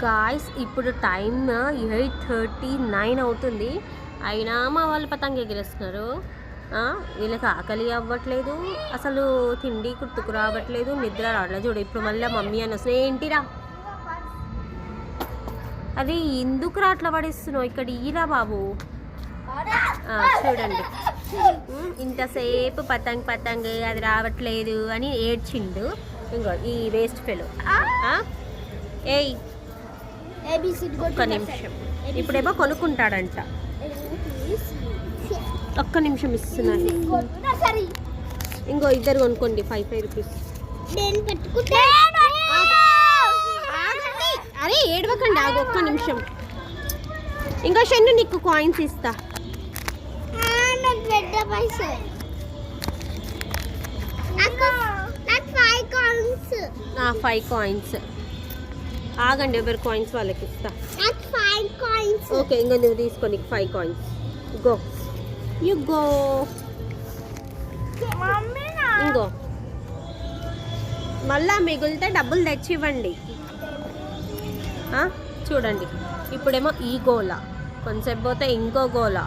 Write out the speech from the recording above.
Guys ఇప్పుడు time 8:39 అవుతుంది. అయినా మా వాళ్ళు పతంగ ఎగిరేస్తున్నారు. వీళ్ళకి ఆకలి అవ్వట్లేదు, అసలు తిండి గుర్తుకు రావట్లేదు, నిద్ర రావట్లేదు. చూడు ఇప్పుడు మళ్ళీ మమ్మీ అని వస్తుంది. ఏంటిరా అది ఎందుకు అట్లా పడేస్తున్నావు? ఇక్కడ ఈరా బాబు. చూడండి ఇంతసేపు పతంగ్ అది రావట్లేదు అని ఏడ్చిండు. ఇంకో ఈ వేస్ట్ ఫెలో. ఏయ్ ఒక్క నిమిషం, ఇప్పుడేమో కొనుక్కుంటాడంట. ఒక్క నిమిషం ఇస్తున్నాను. ఇంకో ఇద్దరు కొనుక్కోండి 5 రూపీస్. అరే ఏడవకండి, ఆగు ఒక్క నిమిషం. ఇంకో షన్ను నీకు కాయిన్స్ ఇస్తా. 5 కాయిన్స్. ఆగండి, ఎవరి కాయిన్స్ వాళ్ళకి ఇస్తా. ఓకే ఇంకా నువ్వు తీసుకో, నీకు 5 కాయిన్స్. Go you go. ఇంకో మళ్ళా మిగిలితే డబ్బులు తెచ్చి ఇవ్వండి. చూడండి ఇప్పుడేమో ఈ గోల, కొంచెంసేపు పోతే ఇంకో గోల.